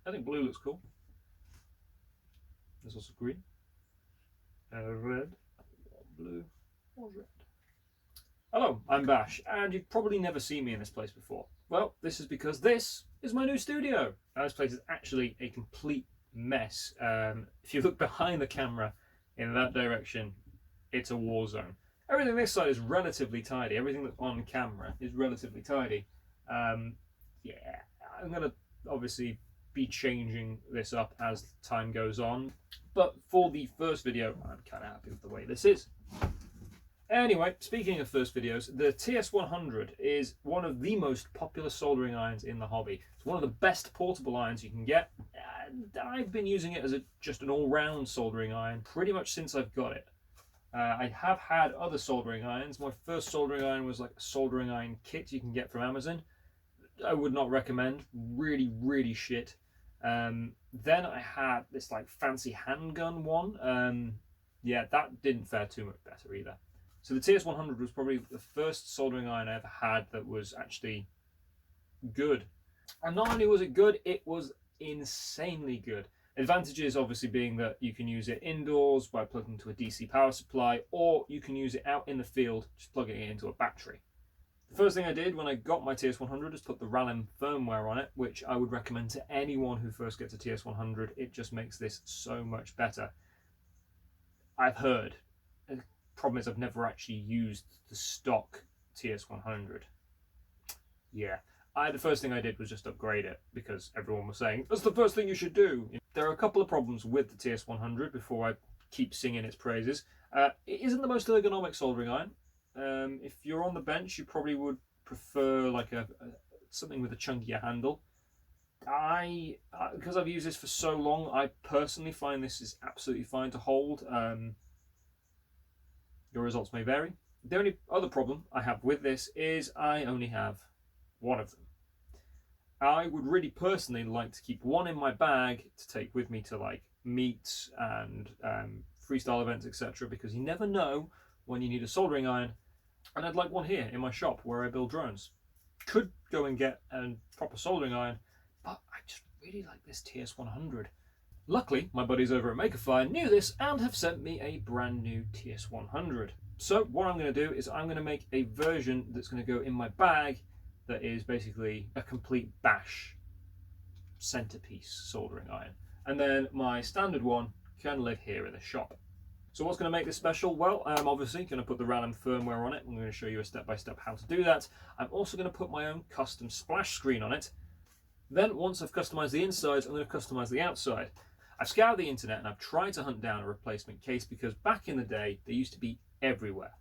I think blue looks cool. There's also green, red, blue, or red. Hello, I'm Bash, and you've probably never seen me in this place before. Well, this is because this is my new studio. Now, this place is actually a complete mess. If you look behind the camera in that direction, it's a war zone. Everything this side is relatively tidy. Everything that's on camera is relatively tidy. Yeah, I'm going to obviously be changing this up as time goes on. But for the first video, I'm kind of happy with the way this is. Anyway, speaking of first videos, the TS100 is one of the most popular soldering irons in the hobby. It's one of the best portable irons you can get, and I've been using it as just an all-round soldering iron pretty much since I've got it. I have had other soldering irons. My first soldering iron was like a soldering iron kit you can get from Amazon. I would not recommend. Really, really shit. Then I had this like fancy handgun one. Yeah, that didn't fare too much better either. So the TS100 was probably the first soldering iron I ever had that was actually good. And not only was it good, it was insanely good. Advantages obviously being that you can use it indoors by plugging into a DC power supply, or you can use it out in the field just plugging it into a battery. The first thing I did when I got my TS100 is put the Ralim firmware on it, which I would recommend to anyone who first gets a TS100. It just makes this so much better. I've heard. The problem is I've never actually used the stock TS100. Yeah. The first thing I did was just upgrade it because everyone was saying, that's the first thing you should do. There are a couple of problems with the TS100 before I keep singing its praises. It isn't the most ergonomic soldering iron. If you're on the bench, you probably would prefer like something with a chunkier handle. Because I've used this for so long, I personally find this is absolutely fine to hold. Your results may vary. The only other problem I have with this is I only have one of them. I would really personally like to keep one in my bag to take with me to like meets and freestyle events, etc. because you never know when you need a soldering iron. And I'd like one here in my shop where I build drones. Could go and get a proper soldering iron, but I just really like this TS100. Luckily, my buddies over at Makerfire knew this and have sent me a brand new TS100. So what I'm going to do is I'm going to make a version that's going to go in my bag that is basically a complete bash centerpiece soldering iron. And then my standard one can live here in the shop. So what's going to make this special? Well, I'm obviously going to put the Ralim firmware on it. I'm going to show you a step-by-step how to do that. I'm also going to put my own custom splash screen on it. Then once I've customized the insides, I'm going to customize the outside. I've scoured the internet and I've tried to hunt down a replacement case because back in the day, they used to be everywhere.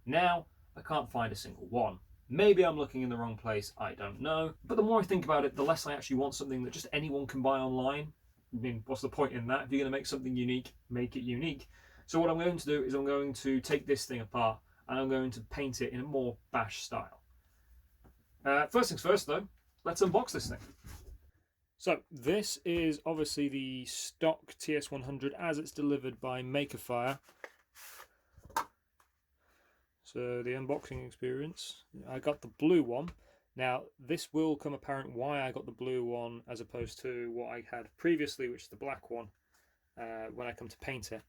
Now, I can't find a single one. Maybe I'm looking in the wrong place, I don't know. But the more I think about it, the less I actually want something that just anyone can buy online. I mean, what's the point in that? If you're going to make something unique, make it unique. So what I'm going to do is I'm going to take this thing apart and I'm going to paint it in a more bash style. First things first though, let's unbox this thing. So this is obviously the stock TS100 as it's delivered by Makerfire. So the unboxing experience, I got the blue one. Now this will come apparent why I got the blue one as opposed to what I had previously, which is the black one, when I come to paint it.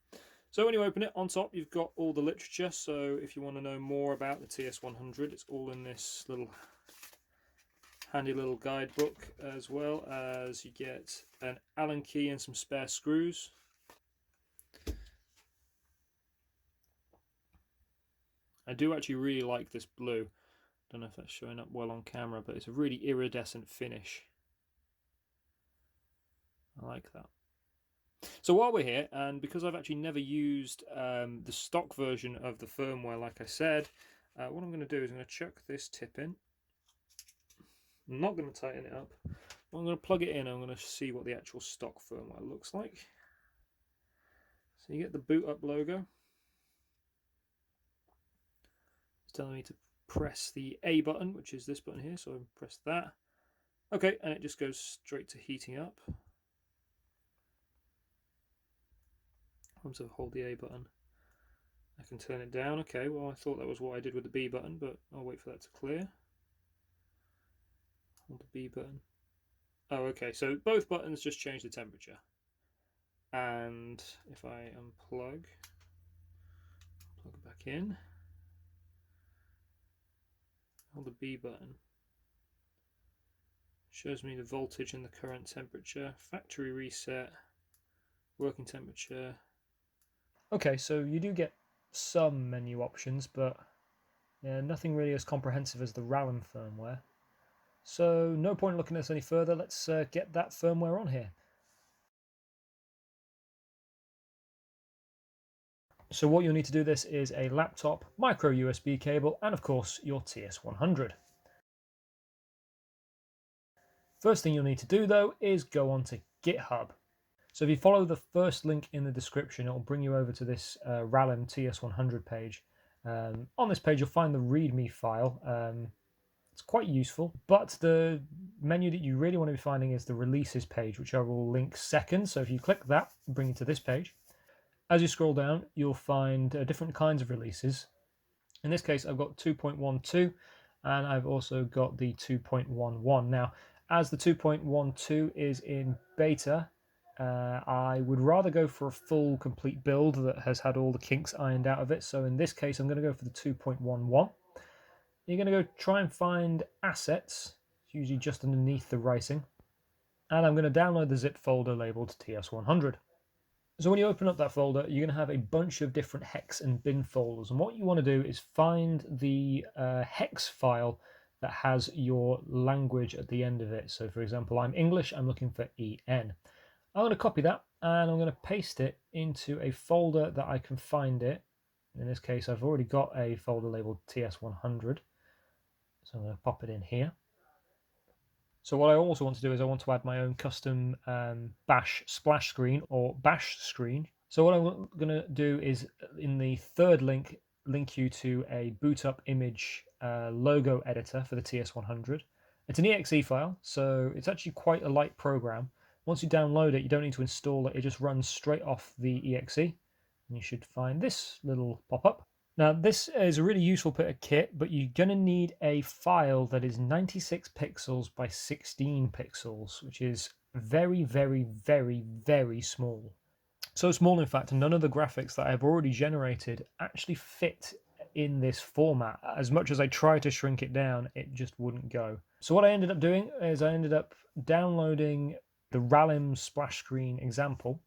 So when you open it, on top you've got all the literature. So if you want to know more about the TS100, it's all in this little handy little guidebook, as well as you get an Allen key and some spare screws. I do actually really like this blue. Don't know if that's showing up well on camera, but it's a really iridescent finish. I like that. So while we're here, and because I've actually never used the stock version of the firmware, like I said, what I'm going to do is I'm going to chuck this tip in. I'm not going to tighten it up. I'm going to plug it in and I'm going to see what the actual stock firmware looks like. So you get the boot up logo. It's telling me to press the A button, which is this button here, so I press that. Okay, and it just goes straight to heating up. Once I hold the A button, I can turn it down. Okay, well I thought that was what I did with the B button, but I'll wait for that to clear. Hold the B button. Oh, okay, so both buttons just change the temperature. And if I plug it back in, hold the B button, shows me the voltage and the current temperature, factory reset, working temperature. Okay, so you do get some menu options, but yeah, nothing really as comprehensive as the Ralim firmware. So no point looking at this any further. Let's get that firmware on here. So what you'll need to do this is a laptop, micro USB cable, and of course your TS100. First thing you'll need to do though is go onto GitHub. So if you follow the first link in the description, it will bring you over to this Ralim TS100 page. On this page you'll find the README file. It's quite useful, but the menu that you really want to be finding is the releases page, which I will link second. So if you click that, it'll bring you to this page. As you scroll down, you'll find different kinds of releases. In this case, I've got 2.12 and I've also got the 2.11. Now, as the 2.12 is in beta, I would rather go for a full complete build that has had all the kinks ironed out of it. So in this case, I'm going to go for the 2.11. You're going to go try and find assets, usually just underneath the writing. And I'm going to download the zip folder labeled TS100. So when you open up that folder, you're going to have a bunch of different hex and bin folders. And what you want to do is find the hex file that has your language at the end of it. So for example, I'm English, I'm looking for EN. I'm going to copy that and I'm going to paste it into a folder that I can find it. In this case, I've already got a folder labeled TS100. So I'm going to pop it in here. So what I also want to do is I want to add my own custom bash splash screen or bash screen. So what I'm going to do is in the third link you to a boot up image logo editor for the TS100. It's an exe file, so it's actually quite a light program. Once you download it, you don't need to install it. It just runs straight off the exe. And you should find this little pop-up. Now this is a really useful bit of kit, but you're going to need a file that is 96 pixels by 16 pixels, which is very, very, very, very small. So small, in fact, none of the graphics that I've already generated actually fit in this format. As much as I tried to shrink it down, it just wouldn't go. So what I ended up doing is I ended up downloading the Ralim splash screen example.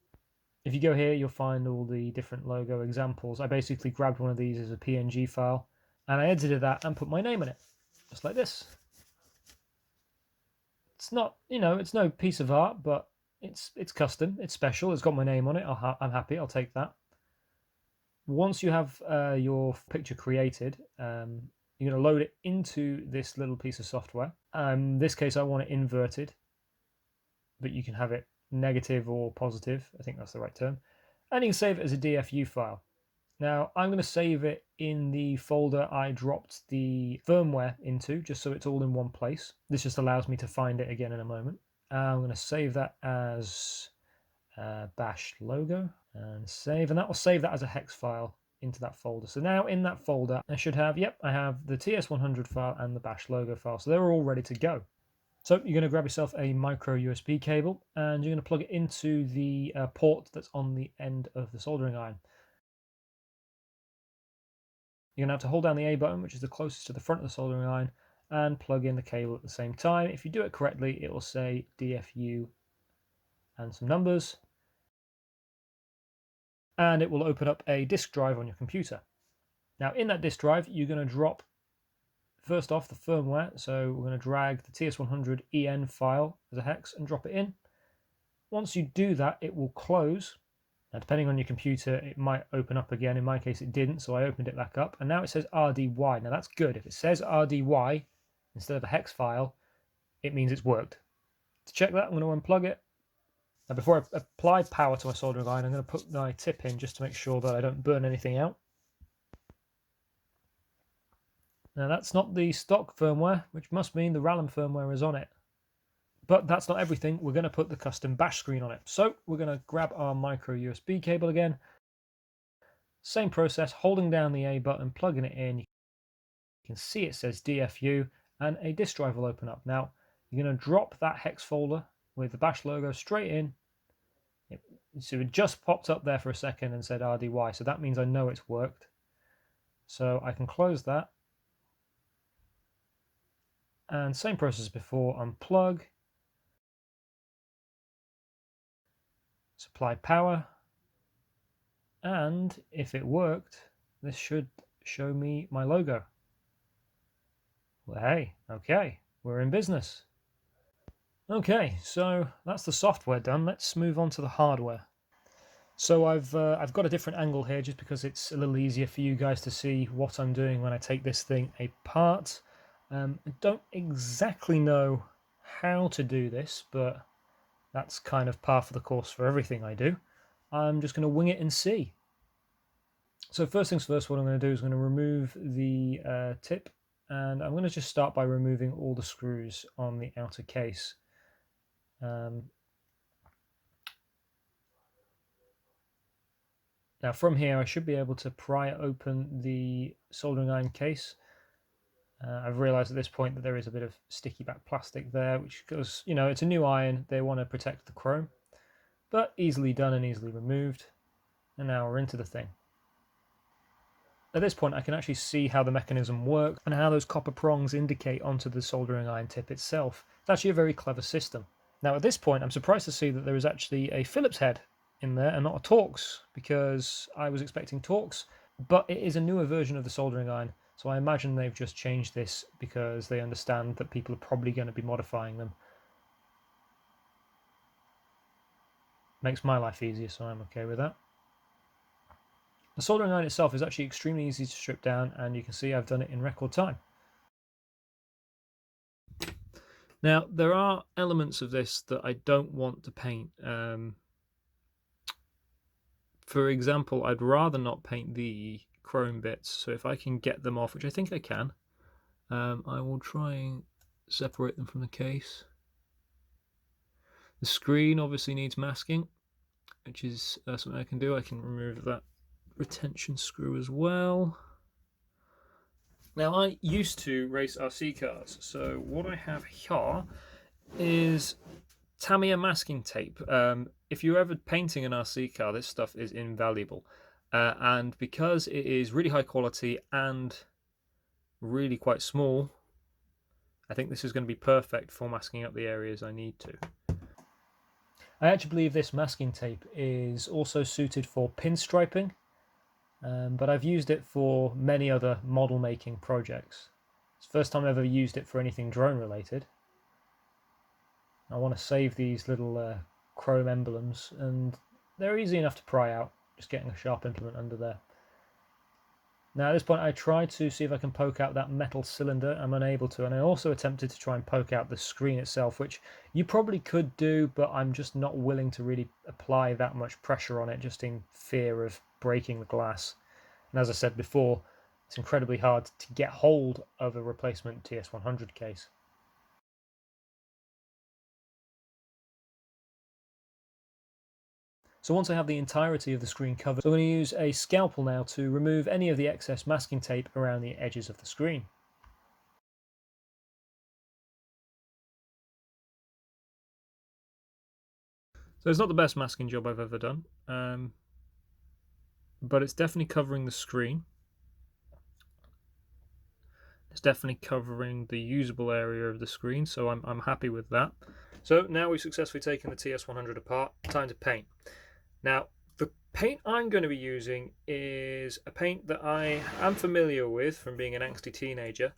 If you go here, you'll find all the different logo examples. I basically grabbed one of these as a PNG file and I edited that and put my name in it, just like this. It's not, it's no piece of art, but it's custom, it's special, it's got my name on it. I'm happy, I'll take that. Once you have your picture created, you're going to load it into this little piece of software. In this case, I want it inverted, but you can have it negative or positive. I think that's the right term. And you can save it as a DFU file. Now, I'm going to save it in the folder I dropped the firmware into, just so it's all in one place. This just allows me to find it again in a moment. I'm going to save that as bash logo and save, and that will save that as a hex file into that folder. So now in that folder, I should have, I have the TS100 file and the bash logo file. So they're all ready to go. So you're going to grab yourself a micro USB cable and you're going to plug it into the port that's on the end of the soldering iron. You're going to have to hold down the A button, which is the closest to the front of the soldering iron, and plug in the cable at the same time. If you do it correctly, it will say DFU and some numbers, and it will open up a disk drive on your computer. Now in that disk drive, you're going to drop first off the firmware. So we're going to drag the TS100 EN file as a hex and drop it in. Once you do that, it will close. Now, depending on your computer, it might open up again. In my case, it didn't, so I opened it back up. And now it says RDY. Now, that's good. If it says RDY instead of a hex file, it means it's worked. To check that, I'm going to unplug it. Now, before I apply power to my soldering iron, I'm going to put my tip in just to make sure that I don't burn anything out. Now, that's not the stock firmware, which must mean the Ralim firmware is on it. But that's not everything. We're going to put the custom bash screen on it. So we're going to grab our micro USB cable again. Same process, holding down the A button, plugging it in. You can see it says DFU and a disk drive will open up. Now, You're going to drop that hex folder with the bash logo straight in. So it just popped up there for a second and said RDY, so that means I know it's worked. So I can close that. And same process as before, unplug, supply power, and if it worked, this should show me my logo. Well, hey, okay, we're in business. Okay, so that's the software done. Let's move on to the hardware. So I've got a different angle here just because it's a little easier for you guys to see what I'm doing when I take this thing apart. I don't exactly know how to do this, but that's kind of par for the course for everything I do. I'm just going to wing it and see. So first things first, what I'm going to do is I'm going to remove the tip, and I'm going to just start by removing all the screws on the outer case. Now from here I should be able to pry open the soldering iron case. I've realised at this point that there is a bit of sticky back plastic there, which goes, you know, it's a new iron, they want to protect the chrome, but easily done and easily removed. And now we're into the thing. At this point I can actually see how the mechanism works and how those copper prongs indicate onto the soldering iron tip itself. It's actually a very clever system. Now at this point I'm surprised to see that there is actually a Phillips head in there and not a Torx, because I was expecting Torx, but it is a newer version of the soldering iron, so I imagine they've just changed this because they understand that people are probably going to be modifying them. Makes my life easier, so I'm okay with that. The soldering iron itself is actually extremely easy to strip down, and you can see I've done it in record time. Now there are elements of this that I don't want to paint. For example, I'd rather not paint the chrome bits, so if I can get them off, which I think I can, I will try and separate them from the case. The screen obviously needs masking, which is something I can do. I can remove that retention screw as well. Now I used to race RC cars, so what I have here is Tamiya masking tape. If you're ever painting an RC car, this stuff is invaluable. And because it is really high quality and really quite small, I think this is going to be perfect for masking up the areas I need to. I actually believe this masking tape is also suited for pinstriping, but I've used it for many other model making projects. It's the first time I've ever used it for anything drone related. I want to save these little chrome emblems, and they're easy enough to pry out, just getting a sharp implement under there. Now at this point I tried to see if I can poke out that metal cylinder. I'm unable to, and I also attempted to try and poke out the screen itself, which you probably could do, but I'm just not willing to really apply that much pressure on it, just in fear of breaking the glass. And as I said before, it's incredibly hard to get hold of a replacement TS100 case. So once I have the entirety of the screen covered, I'm going to use a scalpel now to remove any of the excess masking tape around the edges of the screen. So it's not the best masking job I've ever done, but it's definitely covering the screen. It's definitely covering the usable area of the screen, so I'm happy with that. So now we've successfully taken the TS100 apart, time to paint. Now, the paint I'm going to be using is a paint that I am familiar with from being an angsty teenager.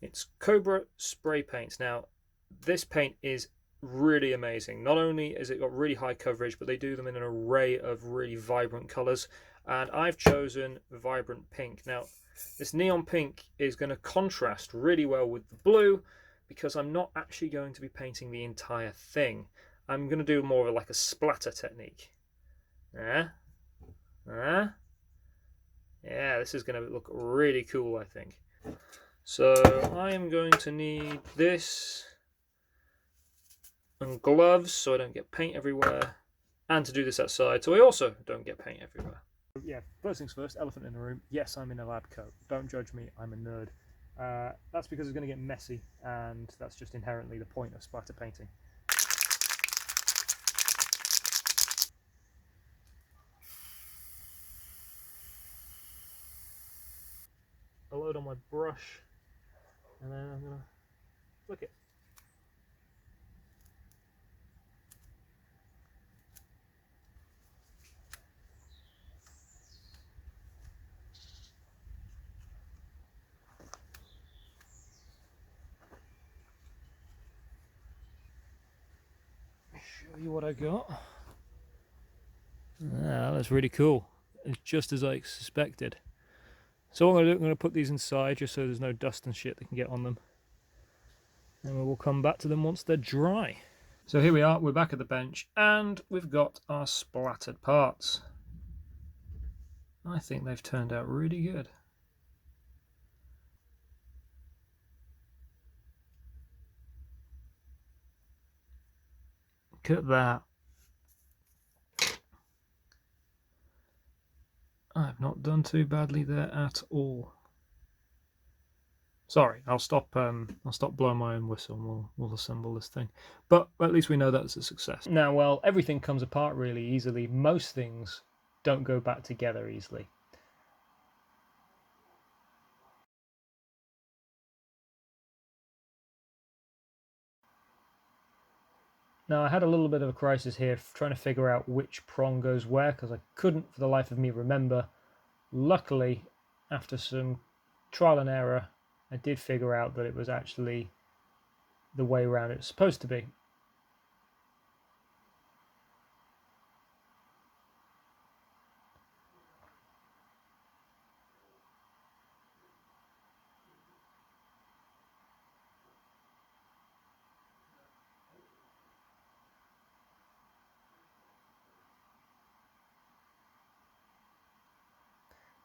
It's Cobra spray paints. Now, this paint is really amazing. Not only has it got really high coverage, but they do them in an array of really vibrant colours. And I've chosen vibrant pink. Now, this neon pink is going to contrast really well with the blue, because I'm not actually going to be painting the entire thing. I'm going to do more of like a splatter technique. Yeah, this is going to look really cool, I think. So I am going to need this and gloves so I don't get paint everywhere, and to do this outside so I also don't get paint everywhere. Yeah, first things first, elephant in the room. Yes, I'm in a lab coat. Don't judge me, I'm a nerd. That's because it's going to get messy, and that's just inherently the point of splatter painting. A load on my brush, and then I'm going to flick it. Show you what I got. Ah, that's really cool. It's just as I suspected. So what I'm going to do, I'm going to put these inside just so there's no dust and shit that can get on them. And we will come back to them once they're dry. So here we are, we're back at the bench, and we've got our splattered parts. I think they've turned out really good. Look at that. I've not done too badly there at all. Sorry, I'll stop blowing my own whistle and we'll assemble this thing. But at least we know that's a success. Now, well, everything comes apart really easily. Most things don't go back together easily. Now, I had a little bit of a crisis here trying to figure out which prong goes where, because I couldn't for the life of me remember. Luckily, after some trial and error, I did figure out that it was actually the way around it's supposed to be.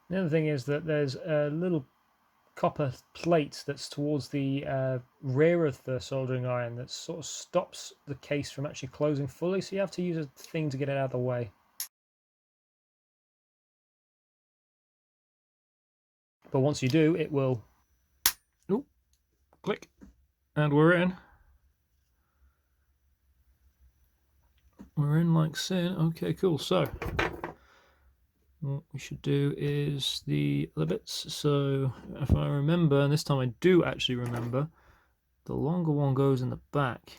The other thing is that there's a little copper plate that's towards the rear of the soldering iron that sort of stops the case from actually closing fully, so you have to use a thing to get it out of the way. But once you do, it will click, and we're in. We're in like sin. Okay, cool. So what we should do is the other bits. So if I remember, and this time I do actually remember, the longer one goes in the back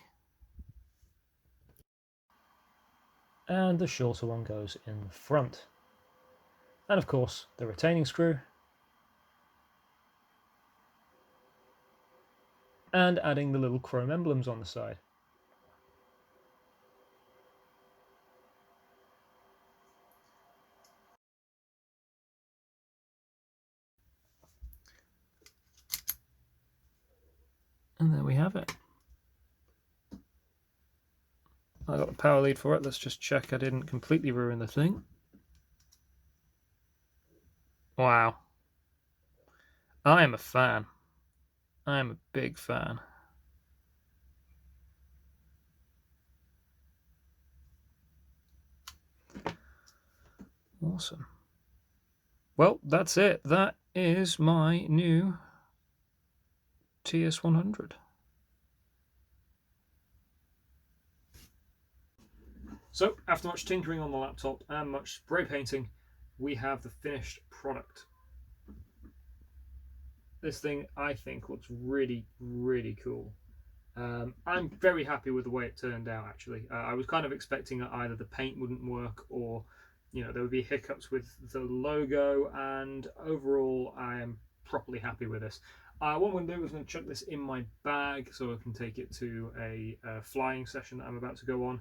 and the shorter one goes in the front. And of course the retaining screw, and adding the little chrome emblems on the side. And there we have it. I got the power lead for it. Let's just check I didn't completely ruin the thing. Wow. I am a fan. I am a big fan. Awesome. Well, that's it. That is my new TS100. So, after much tinkering on the laptop and much spray painting, we have the finished product. This thing, I think, looks really, really cool. I'm very happy with the way it turned out, actually. I was kind of expecting that either the paint wouldn't work or, you know, there would be hiccups with the logo, and overall I am properly happy with this. What I'm going to do is going to chuck this in my bag so I can take it to a flying session that I'm about to go on.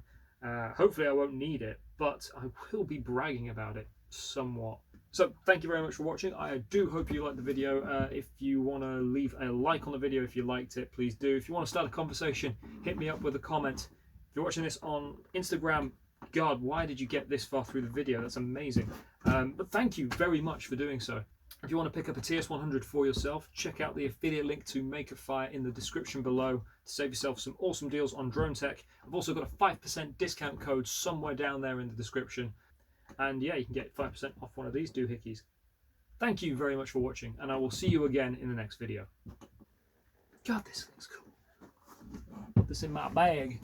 Hopefully I won't need it, but I will be bragging about it somewhat. So thank you very much for watching. I do hope you liked the video. If you want to leave a like on the video if you liked it, please do. If you want to start a conversation, hit me up with a comment. If you're watching this on Instagram, God, why did you get this far through the video? That's amazing. But thank you very much for doing so. If you want to pick up a TS100 for yourself, check out the affiliate link to Makerfire in the description below to save yourself some awesome deals on drone tech. I've also got a 5% discount code somewhere down there in the description. And yeah, you can get 5% off one of these doohickeys. Thank you very much for watching, and I will see you again in the next video. God, this thing's cool. Put this in my bag.